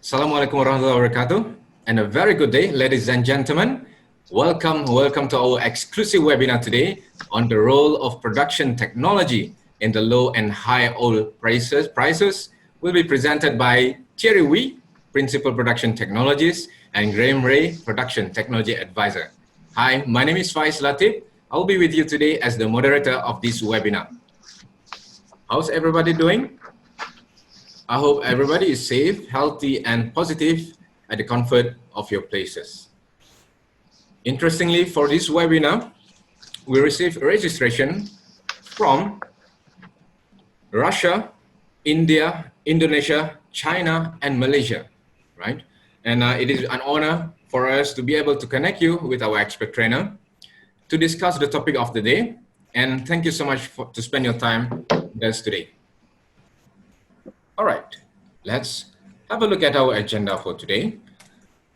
Assalamualaikum warahmatullahi wabarakatuh, and a very good day, ladies and gentlemen. Welcome to our exclusive webinar today on the role of production technology in the low and high oil prices. Will be presented by Thierry Wee, Principal Production Technologist, and Graham Ray, Production Technology Advisor. Hi, my name is Faiz Latif. I'll be with you today as the moderator of this webinar. How's everybody doing? I hope everybody is safe, healthy, and positive at the comfort of your places. Interestingly, for this webinar, we received registration from Russia, India, Indonesia, China, and Malaysia, right? And it is an honor for us to be able to connect you with our expert trainer to discuss the topic of the day. And thank you so much to spend your time with us today. All right, let's have a look at our agenda for today.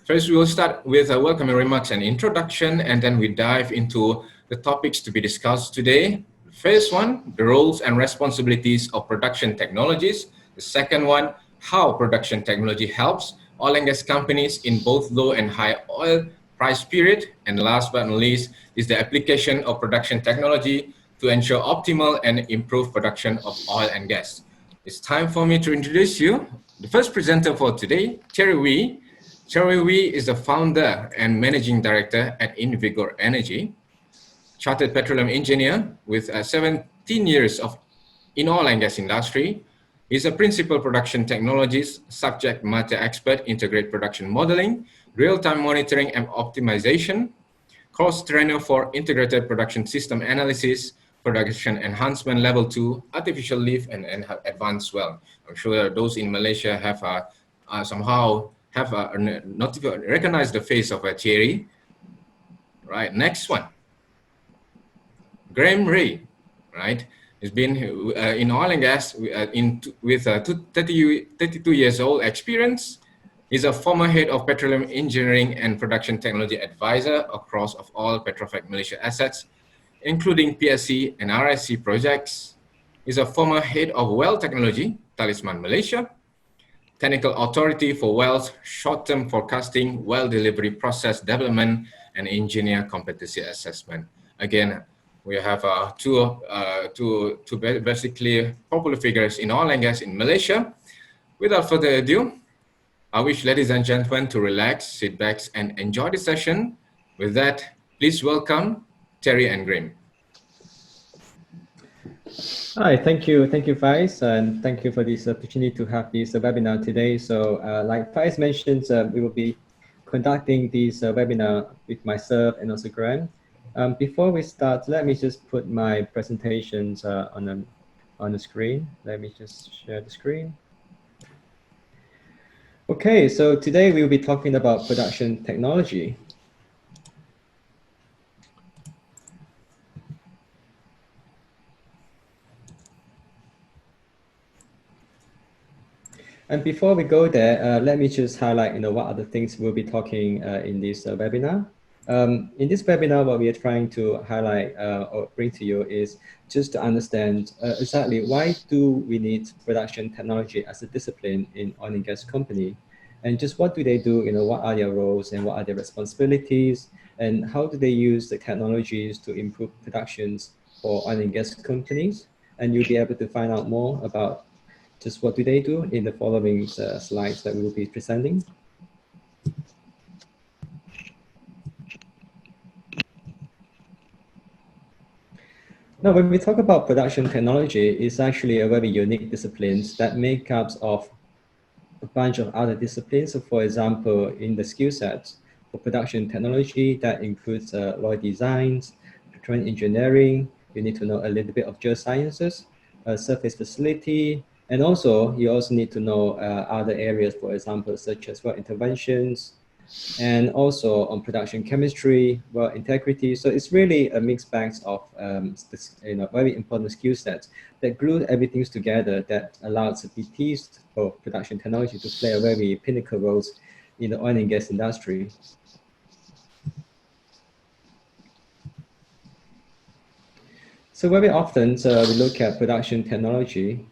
First, we will start with a welcoming remarks and introduction, and then we dive into the topics to be discussed today. The first one, the roles and responsibilities of production technologies. The second one, how production technology helps oil and gas companies in both low and high oil price period. And last but not least is the application of production technology to ensure optimal and improved production of oil and gas. It's time for me to introduce you. The first presenter for today, Thierry Wee. Thierry Wee is the founder and managing director at Invigor Energy, chartered petroleum engineer with 17 years in oil and gas industry. He's a principal production technologist, subject matter expert, integrate production modeling, real-time monitoring and optimization, course trainer for integrated production system analysis, production enhancement level 2, artificial lift, and advanced well. I'm sure those in Malaysia have somehow have not recognized the face of Thierry. Right, next one. Graham Ray, right? He's been in oil and gas with 32 years old experience. He's a former head of petroleum engineering and production technology advisor across of all Petrofac Malaysia assets, including PSC and RSC projects. He's a former head of well technology, Talisman Malaysia, technical authority for wells, short-term forecasting, well delivery process development, and engineer competency assessment. Again, we have two basically popular figures in oil and gas in Malaysia. Without further ado, I wish ladies and gentlemen to relax, sit back, and enjoy the session. With that, please welcome Thierry and Graham. Hi, thank you, Faiz, and thank you for this opportunity to have this webinar today. So, like Faiz mentioned, we will be conducting this webinar with myself and also Graham. Before we start, let me just put my presentations on the screen. Let me just share the screen. Okay, so today we will be talking about production technology. And before we go there, let me just highlight, what are the things we'll be talking in this webinar. In this webinar, what we are trying to highlight or bring to you is just to understand exactly why do we need production technology as a discipline in oil and gas company, and just what do they do, what are their roles and what are their responsibilities, and how do they use the technologies to improve productions for oil and gas companies. And you'll be able to find out more about just what do they do in the following slides that we will be presenting. Now, when we talk about production technology, it's actually a very unique discipline that makes up of a bunch of other disciplines. So, for example, in the skill sets for production technology, that includes oil designs, petroleum engineering. You need to know a little bit of geosciences, surface facility, and also you also need to know other areas, for example, such as well interventions, and also on production chemistry, well integrity. So it's really a mixed bag of very important skill sets that glue everything together that allows the PTs for production technology to play a very pinnacle roles in the oil and gas industry. So very often we look at production technology.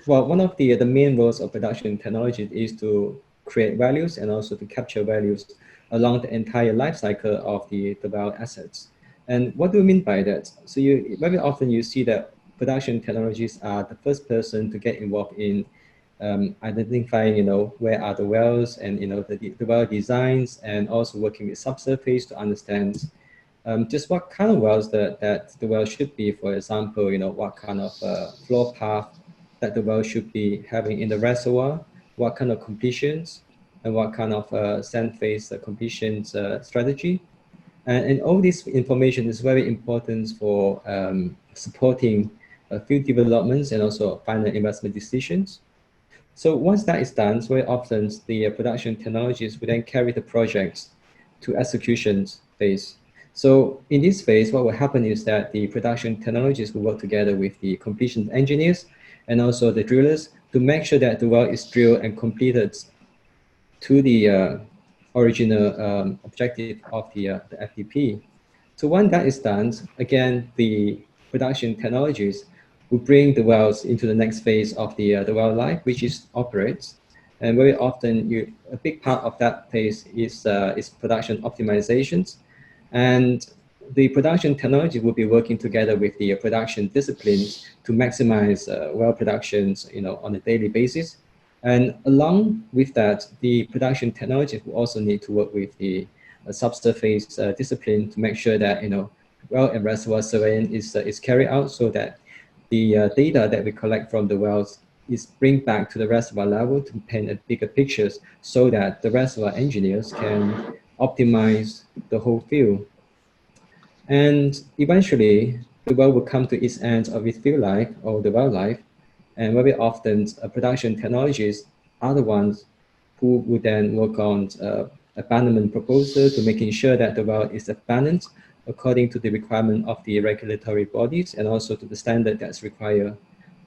Well, one of the main roles of production technology is to create values and also to capture values along the entire life cycle of the well assets. And what do we mean by that? So you very often you see that production technologies are the first person to get involved in identifying, where are the wells and, the well designs, and also working with subsurface to understand just what kind of wells that the well should be. For example, what kind of flow path that the well should be having in the reservoir, what kind of completions, and what kind of sand phase completions strategy. And all this information is very important for supporting field developments and also final investment decisions. So once that is done, very often the production technologies will then carry the projects to execution phase. So in this phase, what will happen is that the production technologies will work together with the completion engineers and also the drillers to make sure that the well is drilled and completed to the original objective of the FDP. So when that is done, again, the production technologies will bring the wells into the next phase of the well life, which is operates. And very often, a big part of that phase is production optimizations. And the production technology will be working together with the production disciplines to maximize well productions, on a daily basis. And along with that, the production technology will also need to work with the subsurface discipline to make sure that well and reservoir surveillance is carried out so that the data that we collect from the wells is bring back to the reservoir level to paint a bigger pictures so that the reservoir engineers can optimize the whole field. And eventually, the well will come to its end of its field life or the well life. And very often, production technologies are the ones who would then work on abandonment proposal to making sure that the well is abandoned according to the requirement of the regulatory bodies and also to the standard that's required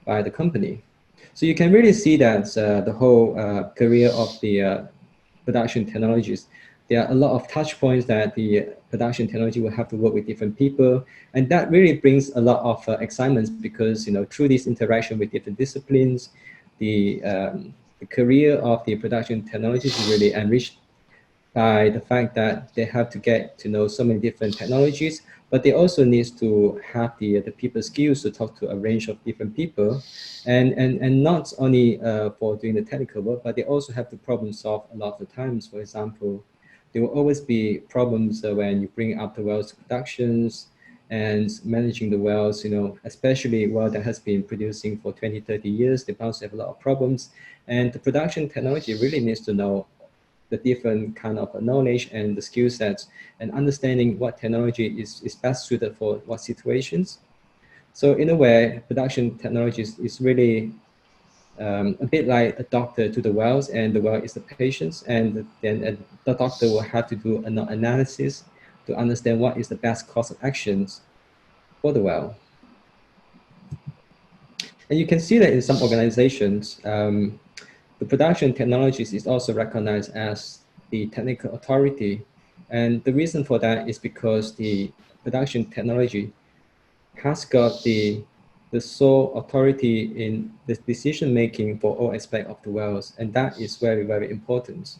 by the company. So you can really see that the whole career of the production technologies, there are a lot of touch points that the production technology will have to work with different people. And that really brings a lot of excitement because, through this interaction with different disciplines, the career of the production technologies is really enriched by the fact that they have to get to know so many different technologies, but they also need to have the people skills to talk to a range of different people, and not only for doing the technical work, but they also have to problem solve a lot of the times. For example, there will always be problems when you bring up the wells to productions and managing the wells, especially well that has been producing for 20, 30 years, they bound to have a lot of problems. And the production technology really needs to know the different kind of knowledge and the skill sets and understanding what technology is best suited for what situations. So in a way, production technology is really a bit like a doctor to the wells, and the well is the patients, and then the doctor will have to do an analysis to understand what is the best course of actions for the well. And you can see that in some organizations, the production technologies is also recognized as the technical authority. And the reason for that is because the production technology has got the sole authority in the decision making for all aspects of the wells. And that is very, very important.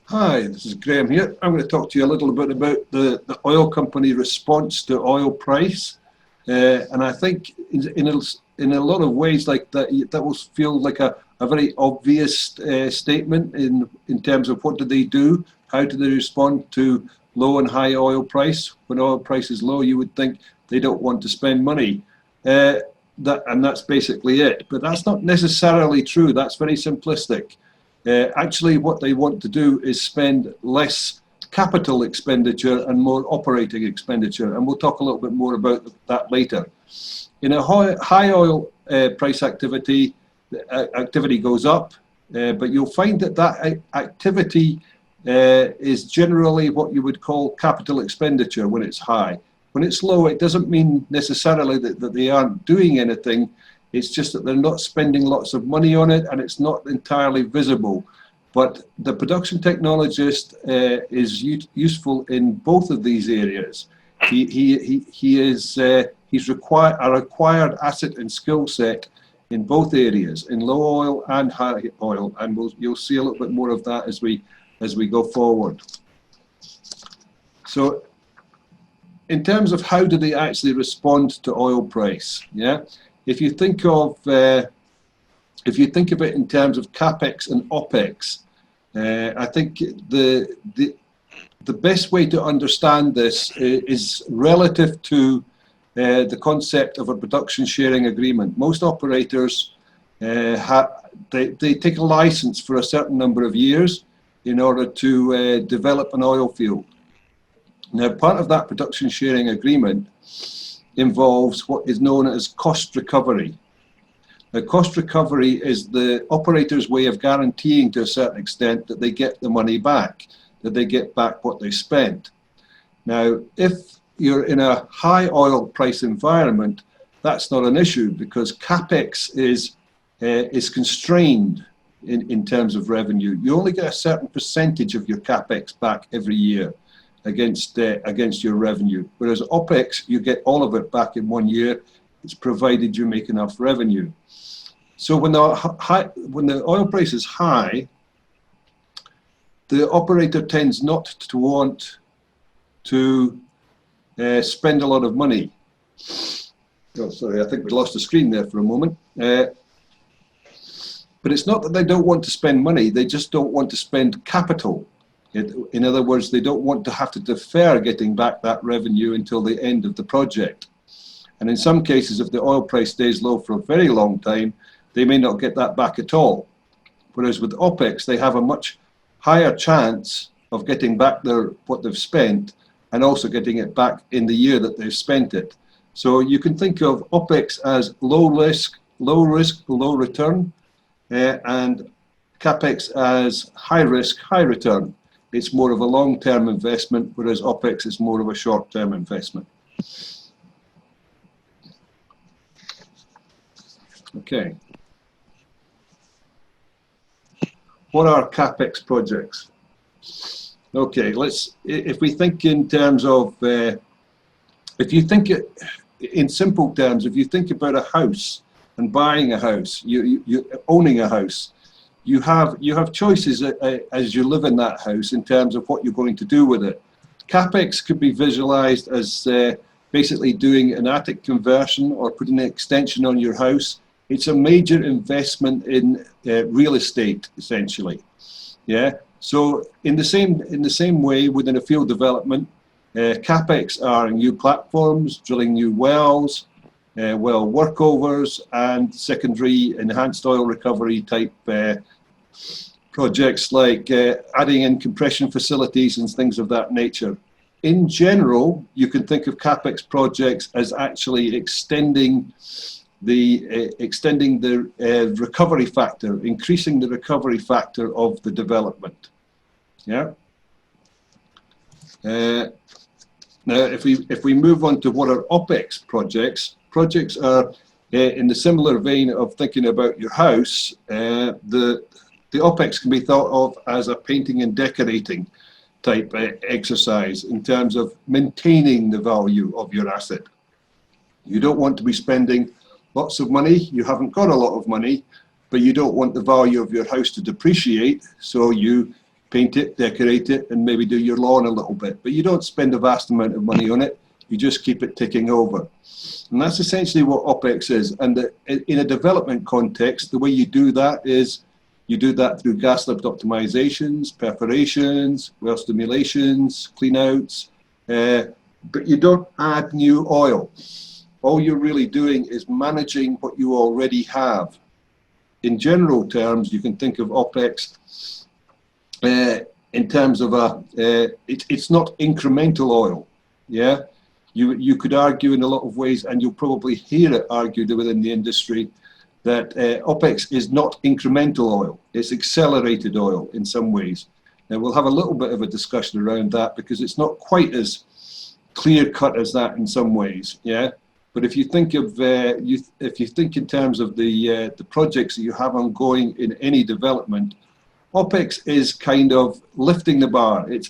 Hi, this is Graham here. I'm going to talk to you a little bit about the oil company response to oil price. And I think in a lot of ways like that will feel like a very obvious statement in terms of what do they do, how do they respond to low and high oil price. When oil price is low, you would think they don't want to spend money. And that's basically it. But that's not necessarily true. That's very simplistic. Actually, what they want to do is spend less capital expenditure and more operating expenditure. And we'll talk a little bit more about that later. In a high oil price activity, activity goes up, but you'll find that activity is generally what you would call capital expenditure when it's high. When it's low, it doesn't mean necessarily that they aren't doing anything. It's just that they're not spending lots of money on it and it's not entirely visible. But the production technologist is useful in both of these areas. He's a required asset and skill set in both areas, in low oil and high oil, and you'll see a little bit more of that as we go forward. So, in terms of how do they actually respond to oil price, yeah, if you think of it in terms of capex and opex, I think the best way to understand this is relative to the concept of a production sharing agreement. Most operators they take a license for a certain number of years in order to develop an oil field. Now, part of that production sharing agreement involves what is known as cost recovery. Now, cost recovery is the operator's way of guaranteeing to a certain extent that they get the money back, that they get back what they spent. Now, if you're in a high oil price environment, that's not an issue because capex is constrained in terms of revenue. You only get a certain percentage of your capex back every year against your revenue, whereas opex, you get all of it back in 1 year. It's provided you make enough revenue. So when the oil price is high, the operator tends not to want to spend a lot of money. Oh, sorry, I think we lost the screen there for a moment. But it's not that they don't want to spend money, they just don't want to spend capital. In other words, they don't want to have to defer getting back that revenue until the end of the project. And in some cases, if the oil price stays low for a very long time, they may not get that back at all. Whereas with OPEX, they have a much higher chance of getting back what they've spent and also getting it back in the year that they've spent it. So you can think of OPEX as low risk, low return, and CAPEX as high risk, high return. It's more of a long-term investment, whereas OPEX is more of a short-term investment. Okay. What are CAPEX projects? Okay, if we think in terms of, if you think in simple terms, if you think about a house and buying a house, you owning a house, you have choices as you live in that house in terms of what you're going to do with it. CAPEX could be visualized as basically doing an attic conversion or putting an extension on your house. It's a major investment in real estate, essentially. Yeah. So in the same way, within a field development, CAPEX are new platforms, drilling new wells, well workovers, and secondary enhanced oil recovery type projects like adding in compression facilities and things of that nature. In general, you can think of CAPEX projects as actually extending the recovery factor, increasing the recovery factor of the development. Yeah. Now, if we move on to what are OPEX projects, projects are in the similar vein of thinking about your house. The OPEX can be thought of as a painting and decorating type exercise in terms of maintaining the value of your asset. You don't want to be spending lots of money. You haven't got a lot of money, but you don't want the value of your house to depreciate, so you paint it, decorate it, and maybe do your lawn a little bit. But you don't spend a vast amount of money on it. You just keep it ticking over. And that's essentially what OPEX is. And in a development context, the way you do that is you do that through gas lift optimizations, perforations, well stimulations, cleanouts, but you don't add new oil. All you're really doing is managing what you already have. In general terms, you can think of OPEX in terms of it's not incremental oil. Yeah, you could argue in a lot of ways, and you'll probably hear it argued within the industry, that OPEX is not incremental oil. It's accelerated oil in some ways. Now we'll have a little bit of a discussion around that because it's not quite as clear cut as that in some ways. Yeah. But if you think of if you think in terms of the projects that you have ongoing in any development, OPEX is kind of lifting the bar. It's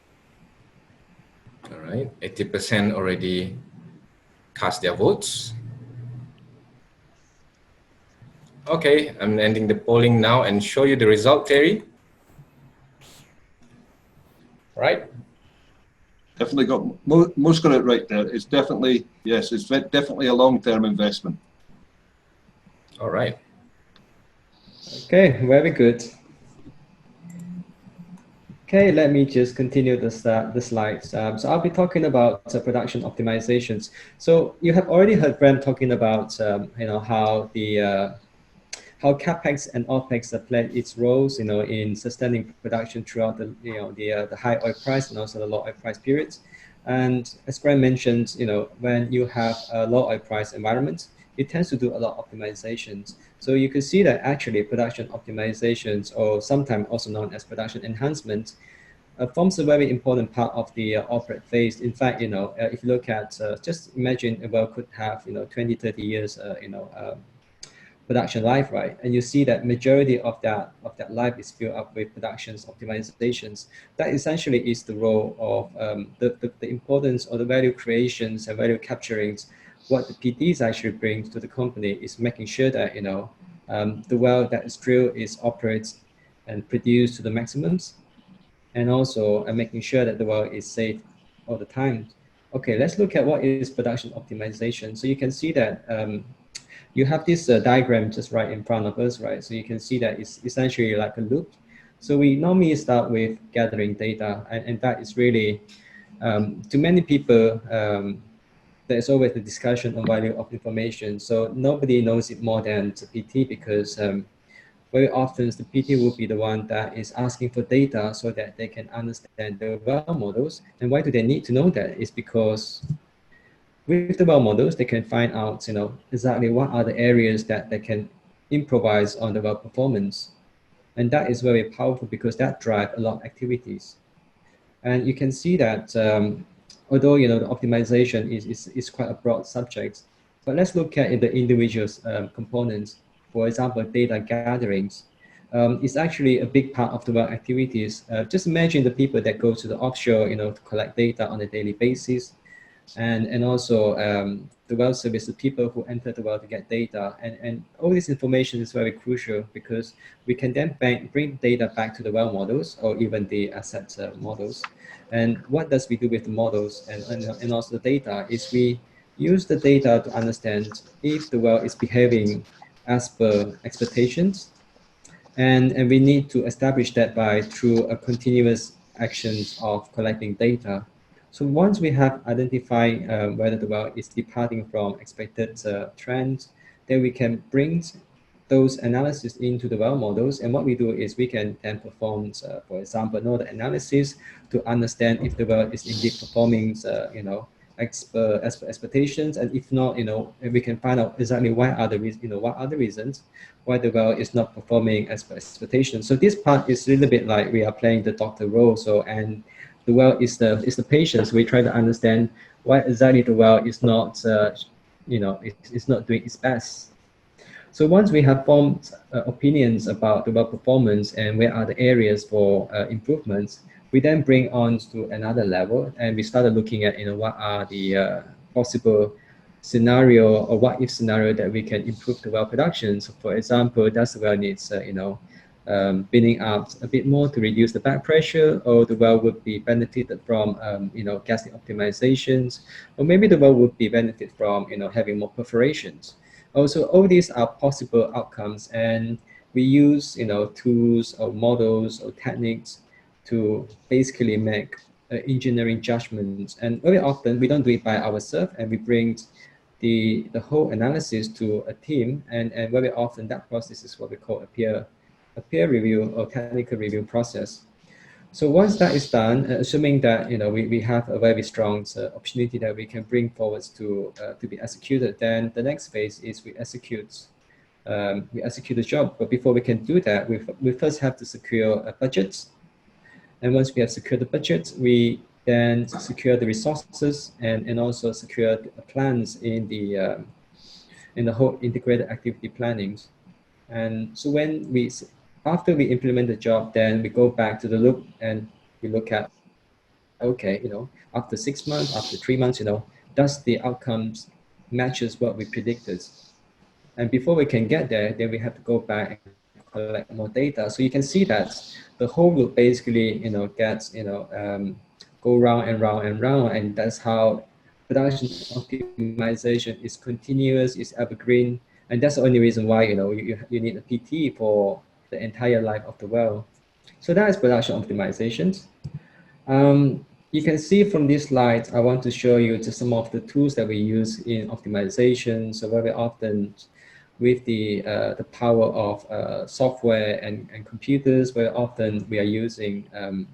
right? 80% already cast their votes. Okay, I'm ending the polling now and show you the result, Terry. Right? Definitely got most got it right there. It's definitely, yes, it's definitely a long-term investment. All right. Okay, very good. Okay, let me just continue the slides. So I'll be talking about production optimizations. So you have already heard Bram talking about how capex and opex play its roles, in sustaining production throughout the high oil price and also the low oil price periods. And as Graham mentioned, when you have a low oil price environment, it tends to do a lot of optimizations. So you can see that actually production optimizations, or sometimes also known as production enhancement, forms a very important part of the operate phase. In fact, if you look at, just imagine a well could have, 20, 30 years, production life, right? And you see that majority of that life is filled up with productions optimizations. That essentially is the role of the importance or the value creations and value capturings. What the PDs actually bring to the company is making sure that the well that is drilled is operates and produced to the maximums, and also making sure that the well is safe all the time. Okay, let's look at what is production optimization. So you can see that you have this diagram just right in front of us, right? So you can see that it's essentially like a loop. So we normally start with gathering data, and that is really, to many people, there's always a discussion on value of information. So nobody knows it more than the PT, because very often the PT will be the one that is asking for data so that they can understand the well models. And why do they need to know that? Is because with the well models, they can find out, exactly what are the areas that they can improvise on the well performance. And that is very powerful because that drives a lot of activities. And you can see that although, the optimization is quite a broad subject, but let's look at the individual components. For example, data gatherings is actually a big part of the well activities. Just imagine the people that go to the offshore, to collect data on a daily basis, and also the well service, the people who enter the well to get data. And all this information is very crucial because we can then bring data back to the well models or even the asset models. And what does we do with the models and also the data is we use the data to understand if the well is behaving as per expectations, and we need to establish that by through a continuous actions of collecting data. So once we have identified whether the well is departing from expected trends, then we can bring those analysis into the well models. And what we do is we can then perform, for example, node analysis to understand if the well is indeed performing, as per expectations. And if not, we can find out exactly what are the reasons why the well is not performing as per expectations. So this part is a little bit like we are playing the doctor role. So, and the well is the patient. So we try to understand why exactly the well is not, it's not doing its best. So once we have formed opinions about the well performance and where are the areas for improvements, we then bring on to another level, and we started looking at what are the possible scenario or what if scenario that we can improve the well production. So for example, does the well needs binning out a bit more to reduce the back pressure, or the well would be benefited from gassing optimizations, or maybe the well would be benefit from having more perforations. Also, all these are possible outcomes, and we use tools or models or techniques to basically make engineering judgments. And very often we don't do it by ourselves, and we bring the whole analysis to a team, and very often that process is what we call a peer review or technical review process. So once that is done, assuming that we have a very strong opportunity that we can bring forward to be executed, then the next phase is we execute the job. But before we can do that, we first have to secure a budget. And once we have secured the budget, we then secure the resources and also secure the plans in the whole integrated activity plannings. And so after we implement the job, then we go back to the loop and we look at okay, after 6 months, after 3 months, does the outcomes matches what we predicted? And before we can get there, then we have to go back and collect more data. So you can see that the whole loop basically, gets, go round and round and round, and that's how production optimization is continuous, is evergreen, and that's the only reason why, you need a PT for the entire life of the well. So that is production optimizations. You can see from this slide, I want to show you just some of the tools that we use in optimization. So very often with the power of software and computers, very often we are using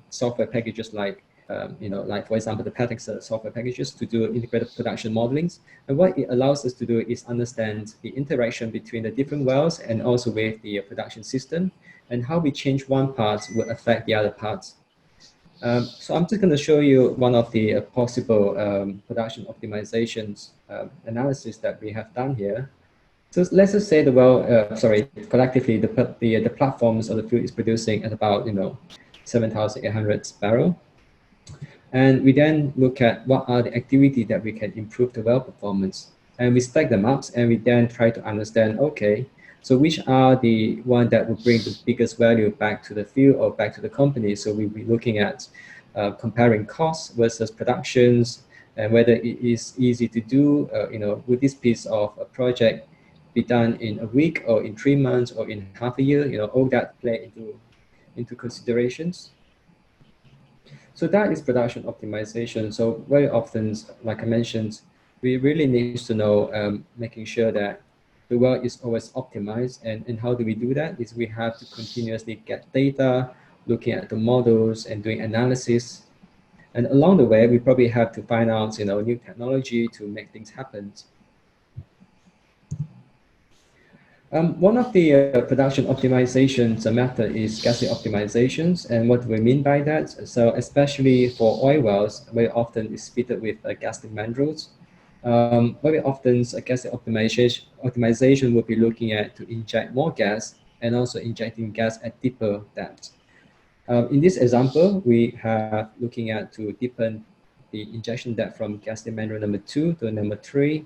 software packages like, like for example, the Patex software packages to do integrated production modelings. And what it allows us to do is understand the interaction between the different wells and also with the production system, and how we change one part will affect the other parts. So I'm just going to show you one of the possible production optimizations analysis that we have done here. So let's just say the well, collectively the platforms of the field is producing at about 7,800 barrel, and we then look at what are the activities that we can improve the well performance, and we stack them up, and we then try to understand, okay, so which are the one that will bring the biggest value back to the field or back to the company. So we'll be looking at comparing costs versus productions, and whether it is easy to do, would this piece of a project be done in a week or in 3 months or in half a year, all that play into considerations. So that is production optimization. So very often, like I mentioned, we really need to know, making sure that the well is always optimized. And how do we do that? Is we have to continuously get data, looking at the models and doing analysis. And along the way, we probably have to find out, new technology to make things happen. One of the production optimizations method is gas optimizations. And what do we mean by that? So especially for oil wells, very often it's fitted with gas mandrels. Very often gas optimization will be looking at to inject more gas and also injecting gas at deeper depth. In this example, we have looking at to deepen the injection depth from gas mandrel number 2 to number 3.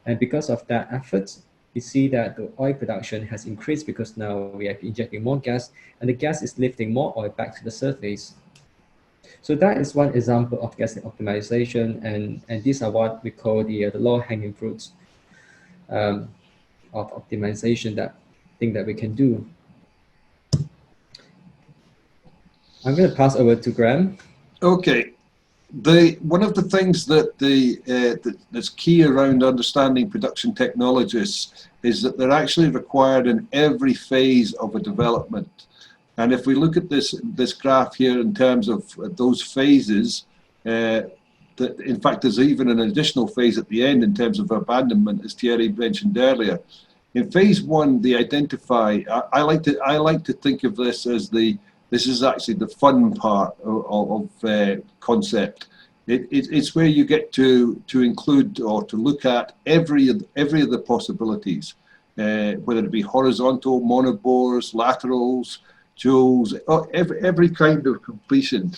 And because of that effort, we see that the oil production has increased because now we are injecting more gas, and the gas is lifting more oil back to the surface. So that is one example of gas optimization, and these are what we call the low-hanging fruits of optimization, that thing that we can do. I'm going to pass over to Graham. Okay. One of the things that that's key around understanding production technologists is that they're actually required in every phase of a development. And if we look at this graph here in terms of those phases, that in fact there's even an additional phase at the end in terms of abandonment, as Thierry mentioned earlier. In phase 1, they identify. I like to think of this as this is actually the fun part of concept. It's where you get to include or to look at every of the possibilities, whether it be horizontal, monobores, laterals, joules, every kind of completion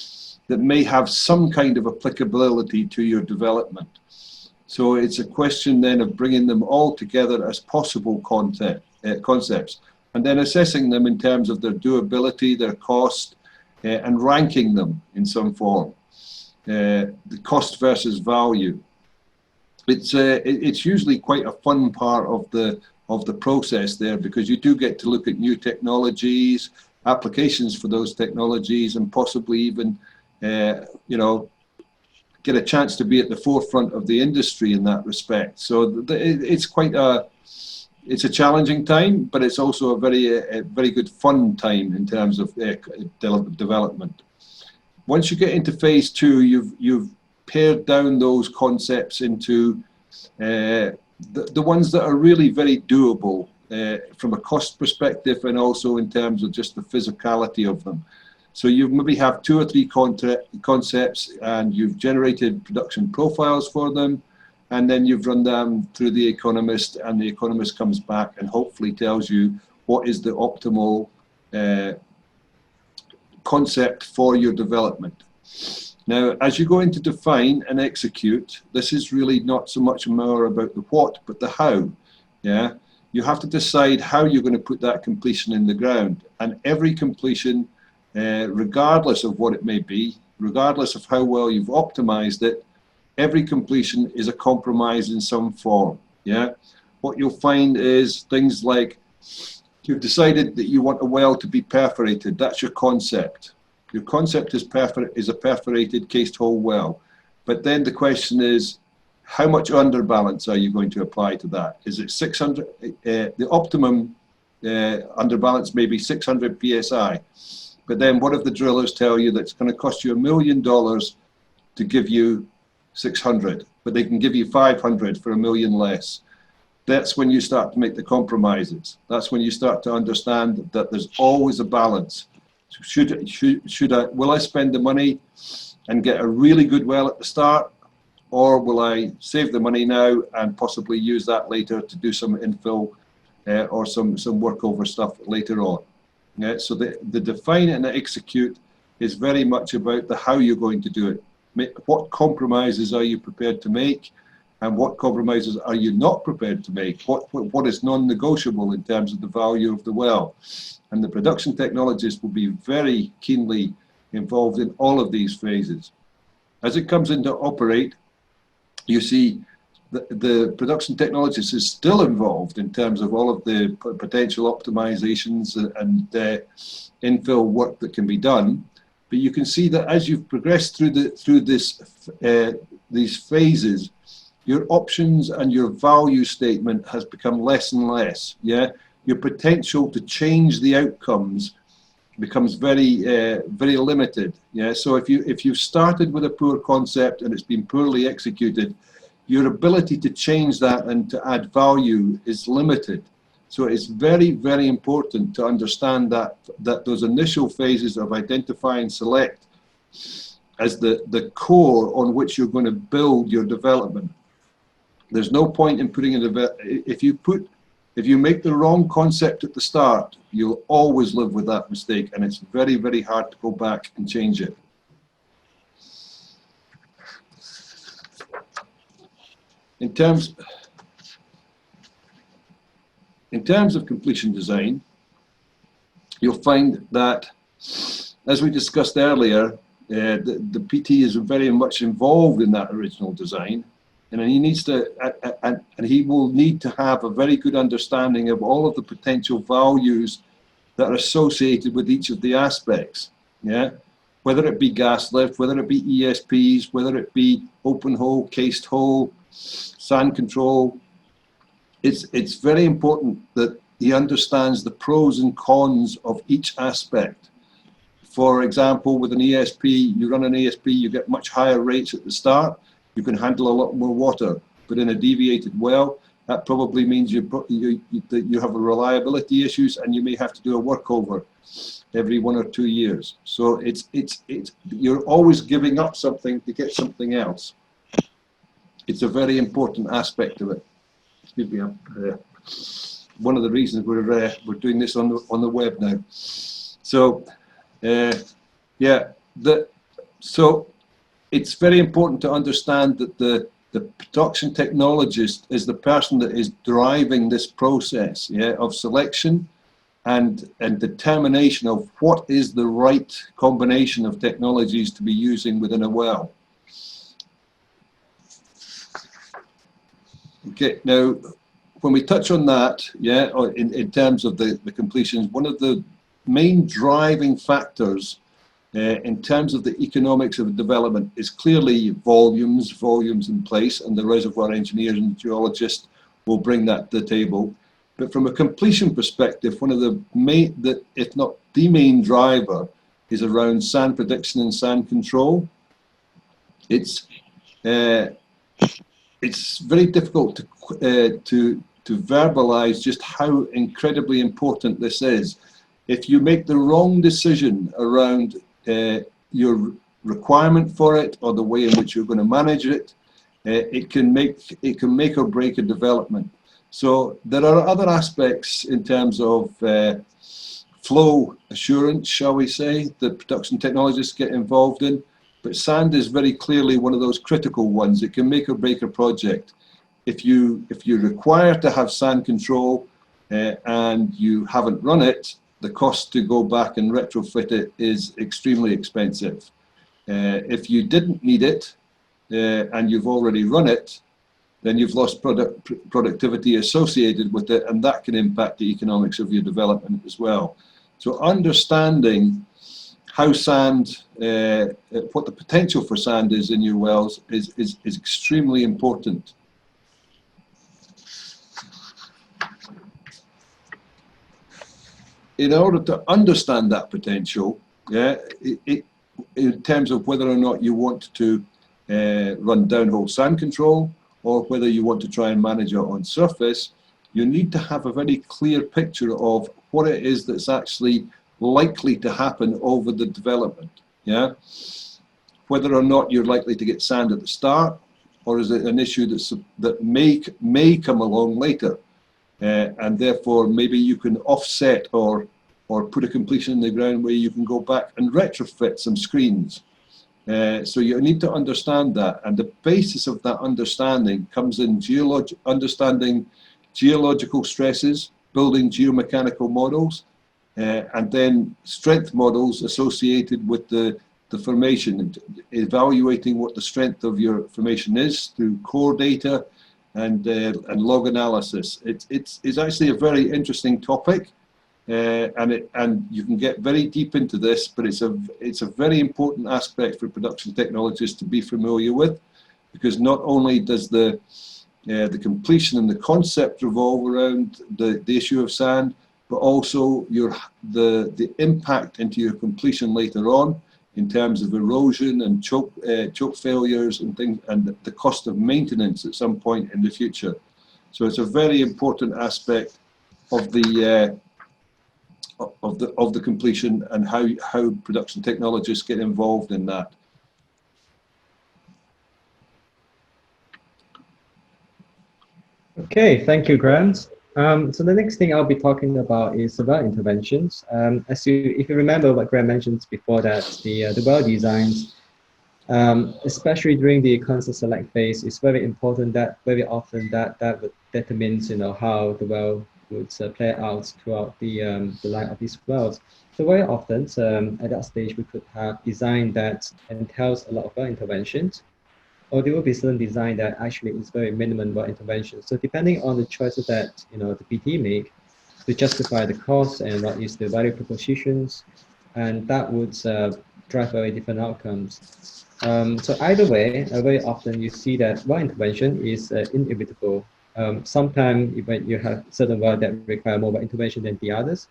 that may have some kind of applicability to your development. So it's a question then of bringing them all together as possible concepts, and then assessing them in terms of their doability, their cost, and ranking them in some form. The cost versus value. It's usually quite a fun part of the process there, because you do get to look at new technologies, applications for those technologies, and possibly even get a chance to be at the forefront of the industry in that respect. So it's quite it's a challenging time, but it's also a very good fun time in terms of development. Once you get into phase 2, you've pared down those concepts into the ones that are really very doable from a cost perspective, and also in terms of just the physicality of them. So you maybe have 2 or 3 concepts, and you've generated production profiles for them, and then you've run them through the economist, and the economist comes back and hopefully tells you what is the optimal concept for your development. Now, as you go into define and execute, this is really not so much more about the what, but the how. Yeah, you have to decide how you're going to put that completion in the ground. And every completion, regardless of what it may be, regardless of how well you've optimized it, every completion is a compromise in some form. Yeah, what you'll find is things like you've decided that you want a well to be perforated. That's your concept. Your concept is a perforated cased hole well. But then the question is, how much underbalance are you going to apply to that? Is it 600? The optimum underbalance may be 600 psi. But then what if the drillers tell you that it's going to cost you $1 million to give you 600, but they can give you 500 for $1 million less? That's when you start to make the compromises. That's when you start to understand that there's always a balance. Will I spend the money and get a really good well at the start, or will I save the money now and possibly use that later to do some infill or some workover stuff later on? Yeah, so the define and the execute is very much about the how you're going to do it. What compromises are you prepared to make, and what compromises are you not prepared to make? What is non-negotiable in terms of the value of the well? And the production technologist will be very keenly involved in all of these phases. As it comes into operate, you see the production technologist is still involved in terms of all of the potential optimizations and infill work that can be done. But you can see that as you've progressed through these phases, your options and your value statement has become less and less. Yeah, your potential to change the outcomes becomes very limited. Yeah, so if you've started with a poor concept and it's been poorly executed, your ability to change that and to add value is limited. So it's very, very important to understand that those initial phases of identify and select as the core on which you're going to build your development. There's no point in putting if you make the wrong concept at the start, you'll always live with that mistake, and it's very, very hard to go back and change it. In terms of completion design, you'll find that, as we discussed earlier, the PT is very much involved in that original design. And he needs to, and he will need to have a very good understanding of all of the potential values that are associated with each of the aspects. Yeah, whether it be gas lift, whether it be ESPs, whether it be open hole, cased hole, sand control. It's very important that he understands the pros and cons of each aspect. For example, with an ESP, you run an ESP, you get much higher rates at the start. You can handle a lot more water, but in a deviated well, that probably means you have reliability issues, and you may have to do a workover every 1 or 2 years. So you're always giving up something to get something else. It's a very important aspect of it. Excuse me. One of the reasons we're doing this on the web now. So so it's very important to understand that the production technologist is the person that is driving this process, of selection and determination of what is the right combination of technologies to be using within a well. Okay, now when we touch on that, in terms of the completions, one of the main driving factors in terms of the economics of development is clearly volumes in place, and the reservoir engineers and geologists will bring that to the table. But from a completion perspective, one of the main, if not the main driver, is around sand prediction and sand control. It's very difficult to verbalize just how incredibly important this is. If you make the wrong decision around your requirement for it, or the way in which you're going to manage it, it can make or break a development. So there are other aspects in terms of flow assurance, shall we say, that production technologists get involved in. But sand is very clearly one of those critical ones. It can make or break a project. If you require to have sand control and you haven't run it, the cost to go back and retrofit it is extremely expensive. If you didn't need it and you've already run it, then you've lost productivity associated with it, and that can impact the economics of your development as well. So understanding how sand, what the potential for sand is in your wells is extremely important. In order to understand that potential, in terms of whether or not you want to run downhole sand control or whether you want to try and manage it on surface, you need to have a very clear picture of what it is that's actually likely to happen over the development. Yeah, whether or not you're likely to get sand at the start, or is it an issue that may come along later? And therefore maybe you can offset or put a completion in the ground where you can go back and retrofit some screens. So you need to understand that, and the basis of that understanding comes in understanding geological stresses, building geomechanical models, and then strength models associated with the formation, and evaluating what the strength of your formation is through core data and log analysis. It's actually a very interesting topic, and you can get very deep into this, but it's a very important aspect for production technologists to be familiar with, because not only does the completion and the concept revolve around the issue of sand, but also the impact into your completion later on, in terms of erosion and choke failures and things, and the cost of maintenance at some point in the future. So it's a very important aspect of the completion, and how production technologists get involved in that. Okay, thank you, Grant. So the next thing I'll be talking about is well interventions. If you remember what Grant mentioned before, that the well designs, especially during the constant select phase, is very important. That very often that determines how the well would play out throughout the life of these wells. So very often at that stage we could have design that entails a lot of well interventions, or there will be certain design that actually is very minimum well intervention. So depending on the choices that the PT make to justify the cost and what is the value propositions, and that would drive very different outcomes. So either way, very often you see that well intervention is inevitable. Sometimes you have certain well that require more well intervention than the others,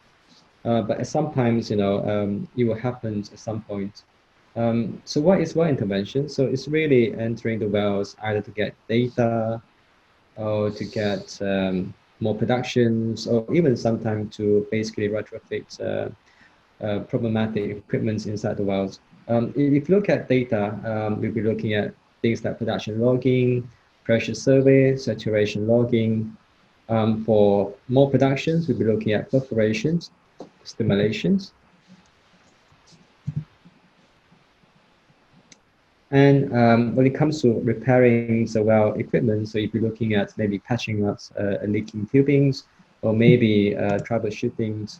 but sometimes it will happen at some point. So what is well intervention? So it's really entering the wells either to get data or to get more productions, or even sometimes to basically retrofit problematic equipment inside the wells. If you look at data, we'll be looking at things like production logging, pressure survey, saturation logging. For more productions, we'll be looking at perforations, stimulations. And when it comes to repairing the well equipment, so if you're looking at maybe patching up leaking tubings, or maybe troubleshooting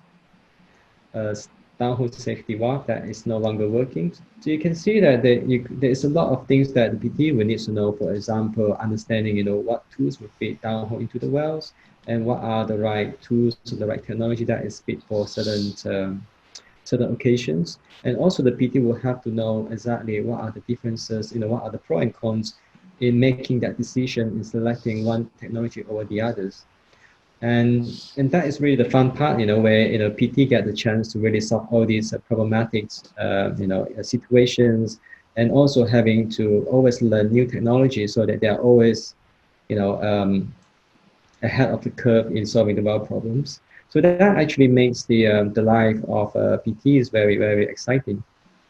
downhole safety valve that is no longer working. So you can see that there's a lot of things that the PT will need to know. For example, understanding what tools will fit downhole into the wells, and what are the right tools, the right technology that is fit for certain occasions. And also the PT will have to know exactly what are the differences, what are the pros and cons in making that decision in selecting one technology over the others. And that is really the fun part, where PT get the chance to really solve all these problematic situations, and also having to always learn new technology so that they are always ahead of the curve in solving the well problems. So that actually makes the life of PT is very, very exciting,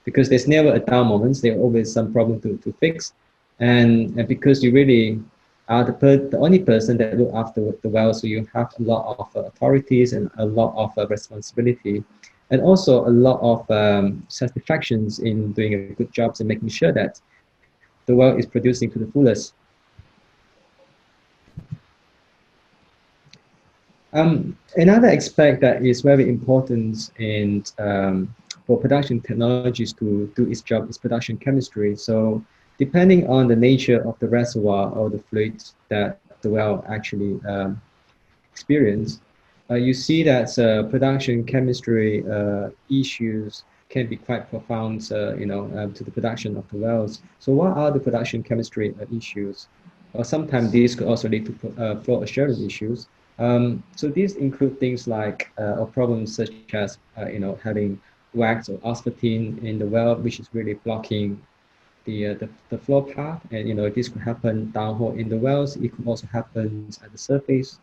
because there's never a down moment. There's always some problem to fix, and because you really are the only person that look after the well, so you have a lot of authorities and a lot of responsibility, and also a lot of satisfactions in doing a good job and making sure that the well is producing to the fullest. Another aspect that is very important in for production technologies to do its job is production chemistry. So depending on the nature of the reservoir or the fluid that the well actually experience, you see that production chemistry issues can be quite profound, to the production of the wells. So what are the production chemistry issues? Or sometimes these could also lead to flow assurance issues. So these include things like or problems such as having wax or aspartame in the well, which is really blocking the flow path, and this could happen downhole in the wells. It could also happen at the surface.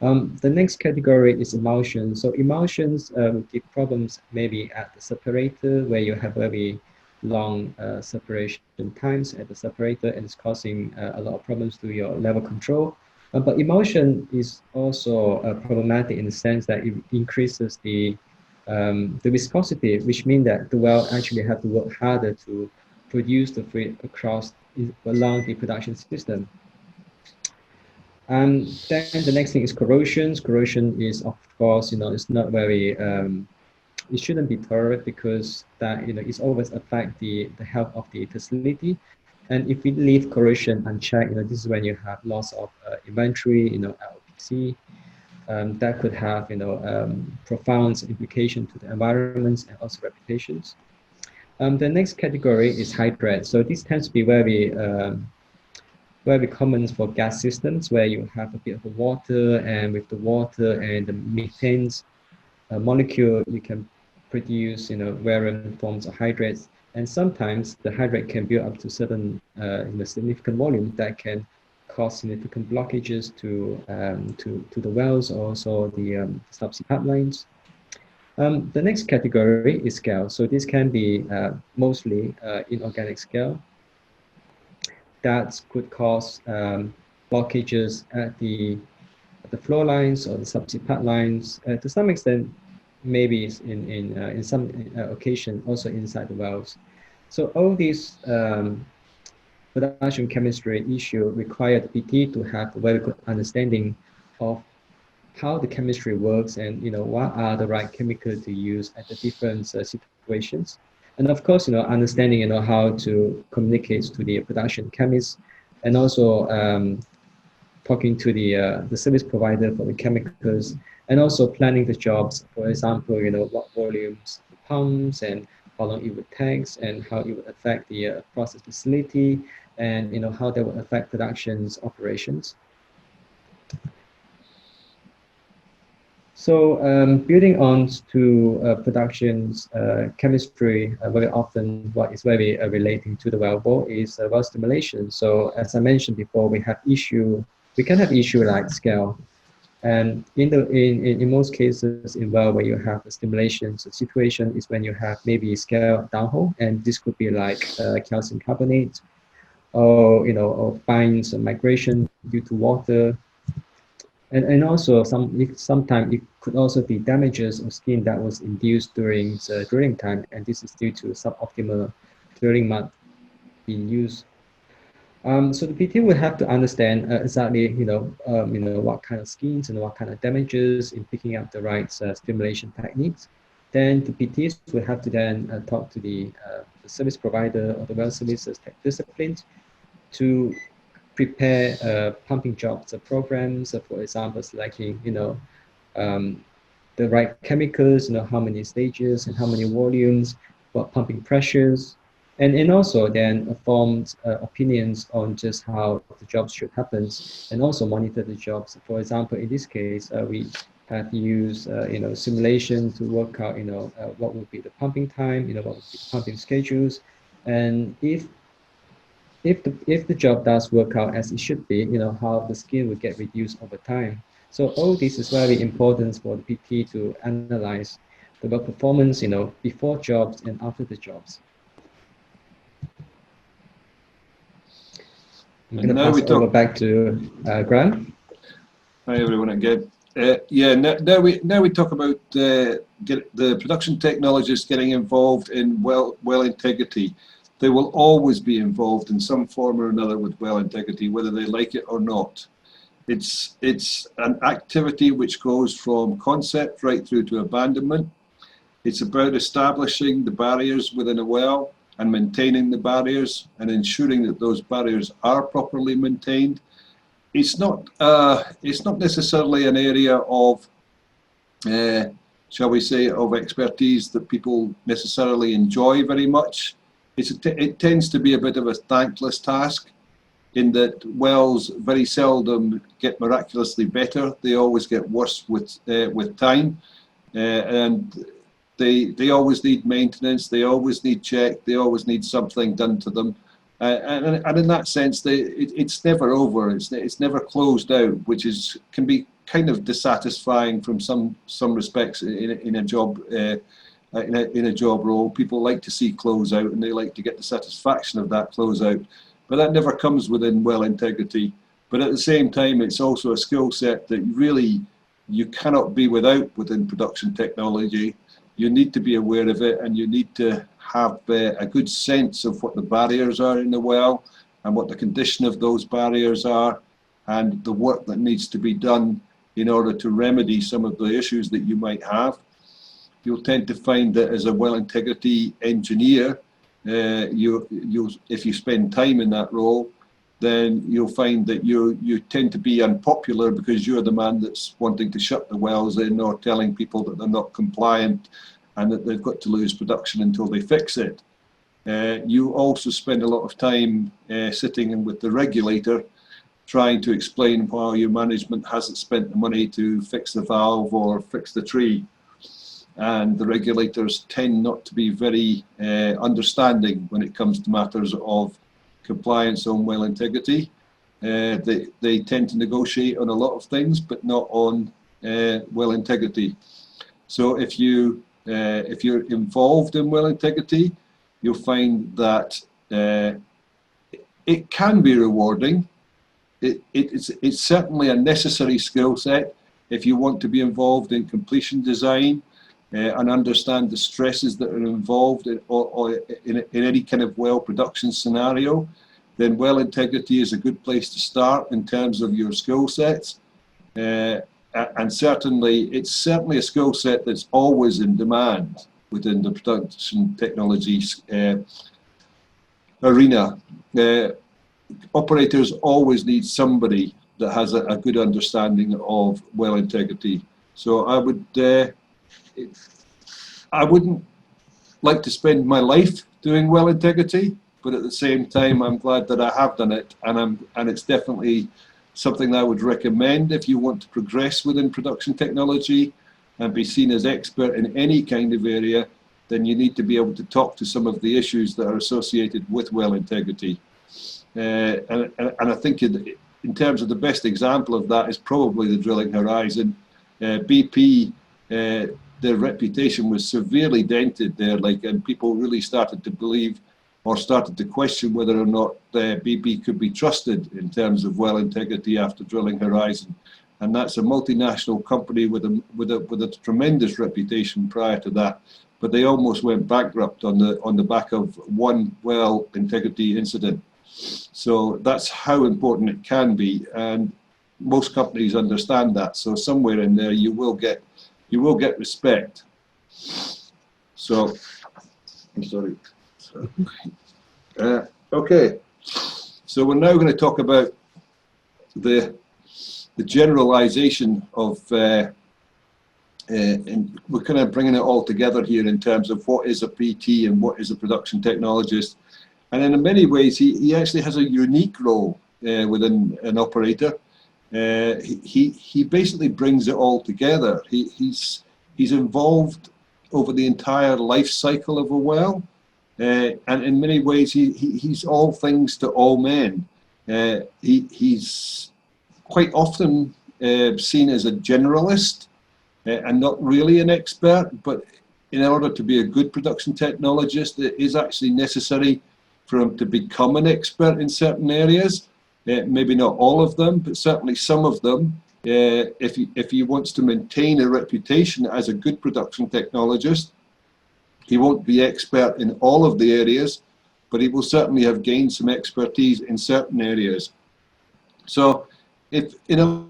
The next category is emulsions. So emulsions give problems maybe at the separator where you have very long separation times at the separator, and it's causing a lot of problems to your level control. But emulsion is also problematic in the sense that it increases the viscosity, which means that the well actually have to work harder to produce the fluid across along the production system. Then the next thing is corrosion. Corrosion is, of course, it's not very, it shouldn't be tolerant because that, it's always affect the health of the facility. And if we leave corrosion unchecked, this is when you have loss of inventory, LPC. That could have, profound implication to the environments and also reputations. The next category is hydrate. So this tends to be very common for gas systems where you have a bit of water, and with the water and the methane molecule, you can produce, various forms of hydrates. And sometimes the hydrate can build up to certain, significant volume that can cause significant blockages to the wells, also the subsea pipelines. The next category is scale. So this can be mostly inorganic scale that could cause blockages at the flow lines or the subsea pipelines. To some extent, maybe in some occasion also inside the wells. So all these production chemistry issue require the PT to have a very good understanding of how the chemistry works, and what are the right chemicals to use at the different situations. And of course, understanding how to communicate to the production chemists, and also talking to the service provider for the chemicals, and also planning the jobs. For example, what volumes the pumps, and how long it would take, and how it would affect the process facility, and how that would affect production's operations. So building on to production's chemistry, very often what is very relating to the wellbore is well stimulation. So as I mentioned before, we can have issue like scale. And in most cases in well where you have a stimulation situation is when you have maybe scale downhole, and this could be like calcium carbonate, or or fines migration due to water. And also sometimes it could also be damages of skin that was induced during the drilling time, and this is due to suboptimal drilling mud being used. So the PT will have to understand exactly what kind of skins and what kind of damages in picking up the right stimulation techniques. Then the PTs will have to then talk to the service provider or the well services tech disciplines to prepare pumping jobs programs, for example, selecting the right chemicals, how many stages and how many volumes, what pumping pressures, and also then formed opinions on just how the jobs should happen, and also monitor the jobs. For example, in this case, we have used simulation to work out what would be the pumping time, what would be the pumping schedules, and if the job does work out as it should be, how the skill will get reduced over time. So all this is very important for the PT to analyze the work performance, before jobs and after the jobs. I'm going to pass over back to Graham. Hi everyone again. Yeah, now we talk about the production technologists getting involved in well integrity. They will always be involved in some form or another with well integrity, whether they like it or not. It's an activity which goes from concept right through to abandonment. It's about establishing the barriers within a well and maintaining the barriers and ensuring that those barriers are properly maintained. It's not necessarily an area of shall we say, of expertise that people necessarily enjoy very much. It tends to be a bit of a thankless task, in that wells very seldom get miraculously better. They always get worse with time, and they always need maintenance. They always need check. They always need something done to them. And in that sense, it's never over. It's never closed out, which can be kind of dissatisfying from some respects in a job in a job role. People like to see close out, and they like to get the satisfaction of that close out, but that never comes within well integrity. But at the same time, it's also a skill set that really you cannot be without within production technology. You need to be aware of it, and you need to have a good sense of what the barriers are in the well and what the condition of those barriers are, and the work that needs to be done in order to remedy some of the issues that you might have. You'll tend to find that as a well integrity engineer, if you spend time in that role, then you'll find that you tend to be unpopular because you're the man that's wanting to shut the wells in or telling people that they're not compliant and that they've got to lose production until they fix it. You also spend a lot of time sitting in with the regulator, trying to explain why your management hasn't spent the money to fix the valve or fix the tree. And the regulators tend not to be very understanding when it comes to matters of compliance on well integrity. They tend to negotiate on a lot of things, but not on well integrity. So if you're involved in well integrity, you'll find that it can be rewarding. It's certainly a necessary skill set if you want to be involved in completion design and understand the stresses that are involved in any kind of well production scenario. Then well integrity is a good place to start in terms of your skill sets. And it's certainly a skill set that's always in demand within the production technology arena. Operators always need somebody that has a good understanding of well integrity. So I wouldn't like to spend my life doing well integrity, but at the same time, I'm glad that I have done it, and it's definitely something that I would recommend if you want to progress within production technology and be seen as expert in any kind of area. Then you need to be able to talk to some of the issues that are associated with well integrity. And I think in terms of the best example of that is probably the drilling horizon. BP, their reputation was severely dented there, and people really started to believe or started to question whether or not BP could be trusted in terms of well integrity after drilling horizon. And that's a multinational company with a tremendous reputation prior to that, but they almost went bankrupt on the back of one well integrity incident. So that's how important it can be, and most companies understand that. So somewhere in there, you will get respect. So, I'm sorry. Okay. So we're now going to talk about the generalization of, and we're kind of bringing it all together here in terms of what is a PT and what is a production technologist. And in many ways, he actually has a unique role within an operator. He basically brings it all together. He's involved over the entire life cycle of a well, and in many ways he's all things to all men. He's quite often seen as a generalist and not really an expert, but in order to be a good production technologist, it is actually necessary for him to become an expert in certain areas. Maybe not all of them, but certainly some of them. if he wants to maintain a reputation as a good production technologist, he won't be expert in all of the areas, but he will certainly have gained some expertise in certain areas. So if in a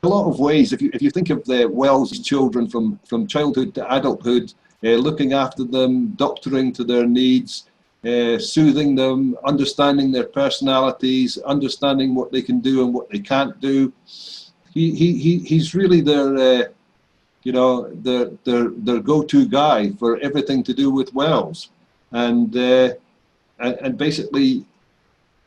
lot of ways, if you think of the wells children from childhood to adulthood, looking after them, doctoring to their needs, soothing them, understanding their personalities, understanding what they can do and what they can't do. He's really their you know, their go-to guy for everything to do with wells, and basically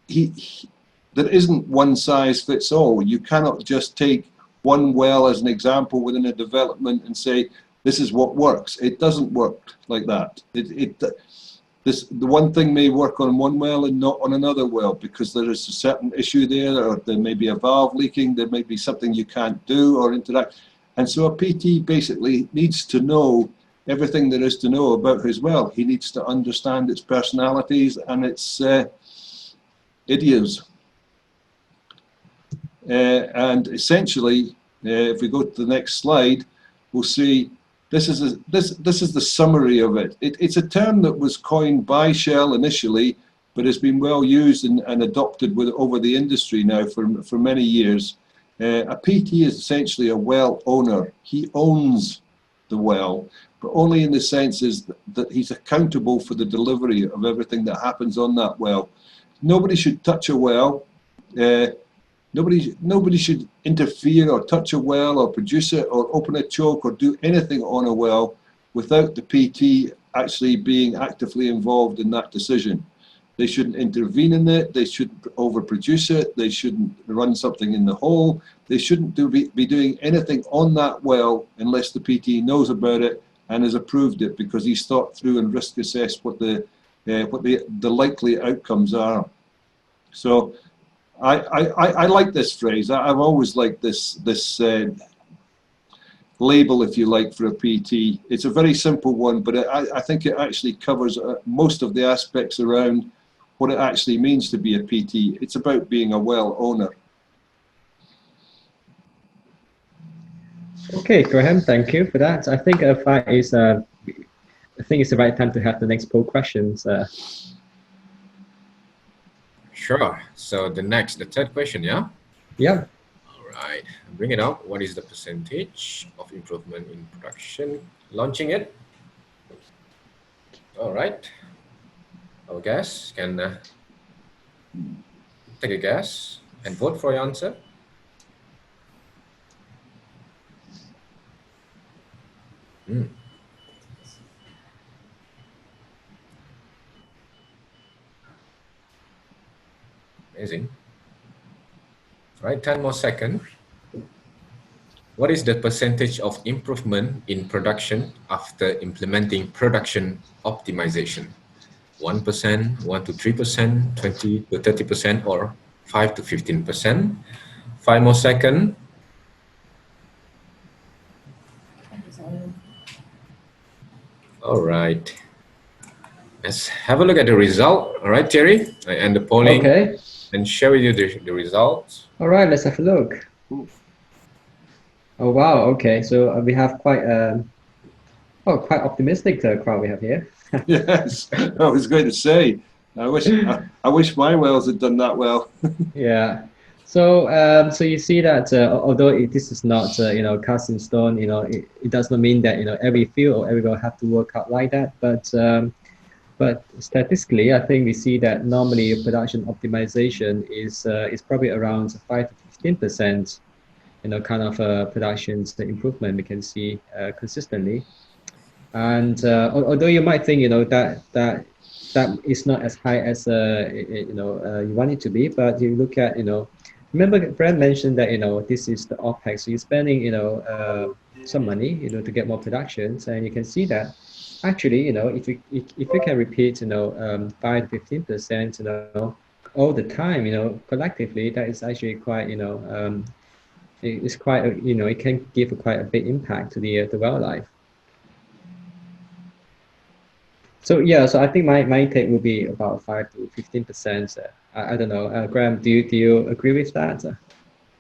there isn't one size fits all. You cannot just take one well as an example within a development and say this is what works. It doesn't work like that. The one thing may work on one well and not on another well because there is a certain issue there, or there may be a valve leaking, there may be something you can't do or interact. And so a PT basically needs to know everything there is to know about his well. He needs to understand its personalities and its idioms. And essentially, if we go to the next slide, we'll see this is the summary of it. It's a term that was coined by Shell initially, but has been well used and adopted over the industry now for many years. A PT is essentially a well owner. He owns the well, but only in the sense is that he's accountable for the delivery of everything that happens on that well. Nobody should touch a well. Nobody should interfere or touch a well or produce it or open a choke or do anything on a well without the PT actually being actively involved in that decision. They shouldn't intervene in it. They shouldn't overproduce it. They shouldn't run something in the hole. They shouldn't be doing anything on that well unless the PT knows about it and has approved it because he's thought through and risk assessed what the likely outcomes are. So I like this phrase. I've always liked this label, if you like, for a PT. It's a very simple one, but I think it actually covers most of the aspects around what it actually means to be a PT. It's about being a well owner. Okay, Graham, thank you for that. I think it's the right time to have the next poll questions. Sure. So the third question, yeah? Yeah. All right. Bring it up. What is the percentage of improvement in production? Launching it. All right. Our guests can take a guess and vote for your answer. Amazing. All right, 10 more seconds. What is the percentage of improvement in production after implementing production optimization? 1%, 1 to 3%, 20 to 30%, or 5 to 15%? 5 more seconds. All right. Let's have a look at the result. All right, Terry, and the polling. Okay. And share with you the results. All right, let's have a look. Oh wow. Okay, so we have quite optimistic crowd we have here. Yes, I was going to say. I wish my wells had done that well. Yeah. So so you see that although this is not cast in stone, it does not mean that every field or every well have to work out like that. But statistically, I think we see that normally production optimization is probably around 5 to 15%. Kind of production improvement we can see consistently. And although you might think that is not as high as you want it to be, but you look at remember Brad mentioned that this is the OPEX, so you're spending some money to get more productions, and you can see that actually if you can repeat 5 to 15% all the time collectively, that is actually quite it's quite a, it can give quite a big impact to the wildlife. So yeah, so I think my take will be about 5 to 15%. I don't know, Graham, do you agree with that?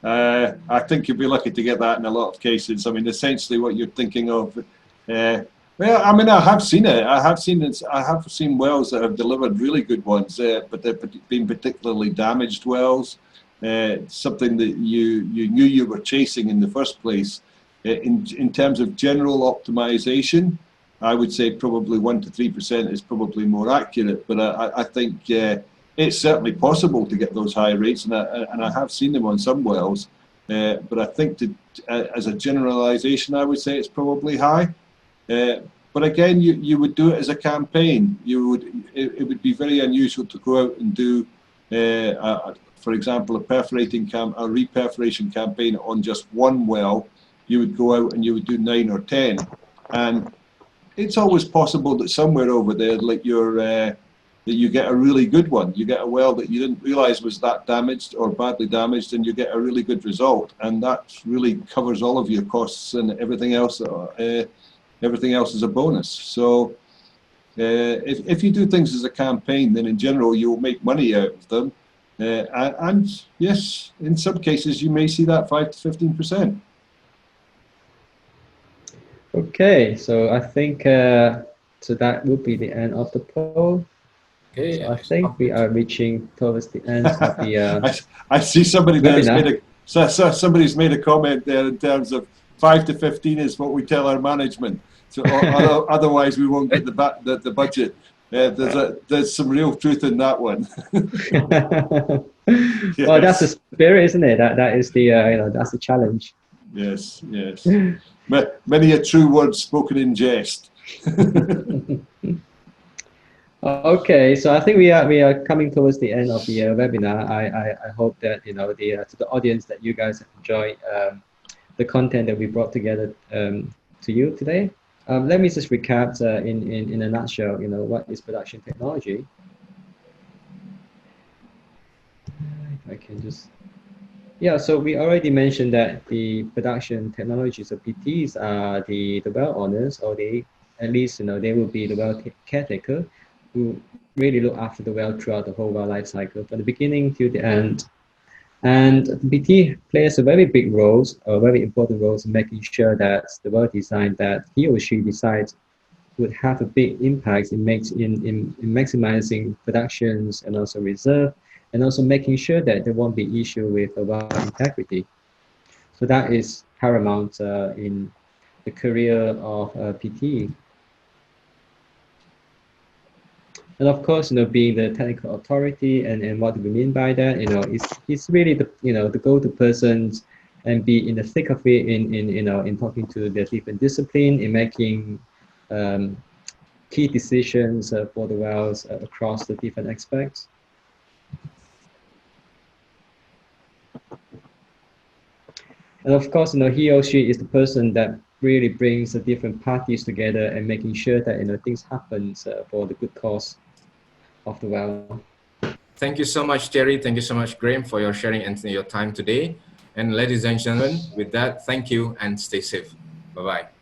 I think you'd be lucky to get that in a lot of cases. I mean, essentially, what you're thinking of. Well, I mean, I have seen it. I have seen wells that have delivered really good ones, but they've been particularly damaged wells. Something that you knew you were chasing in the first place. In terms of general optimization, I would say probably 1 to 3% is probably more accurate. But I think it's certainly possible to get those high rates, and I have seen them on some wells. But I think as a generalization, I would say it's probably high. But again, you would do it as a campaign. It would be very unusual to go out and do, for example, a reperforation campaign on just one well. You would go out and you would do 9 or 10, and it's always possible that somewhere over there, like that you get a really good one. You get a well that you didn't realize was that damaged or badly damaged, and you get a really good result, and that really covers all of your costs and everything else. Everything else is a bonus. So if you do things as a campaign, then in general you'll make money out of them. And yes, in some cases you may see that 5 to 15%. Okay, so I think so that would be the end of the poll. Okay, So I think we are reaching towards the end of the I see somebody webinar. somebody's made a comment there in terms of 5 to 15 is what we tell our management. So otherwise we won't get the budget. There's some real truth in that one. Yes. Well, that's the spirit, isn't it? That is the that's the challenge. Yes, yes. Many a true word spoken in jest. Okay, so I think we are coming towards the end of the webinar. I hope that to the audience that you guys have enjoyed the content that we brought together to you today. Let me just recap in a nutshell. What is production technology? If I can just. Yeah, so we already mentioned that the production technologies of PTs are the well owners, or at least they will be the well caretaker who really look after the well throughout the whole well life cycle, from the beginning to the end. And PT plays a very big role, a very important role in making sure that the well design that he or she decides would have a big impact in maximizing productions and also reserve, and also making sure that there won't be issue with well integrity. So that is paramount in the career of PT. And of course, being the technical authority, and what do we mean by that? It's really the go-to persons and be in the thick of it in talking to the different discipline, in making key decisions for the wells across the different aspects. And of course, he or she is the person that really brings the different parties together and making sure that things happen for the good cause of the well. Thank you so much, Terry. Thank you so much, Graham, for your sharing and your time today. And ladies and gentlemen, with that, thank you and stay safe. Bye-bye.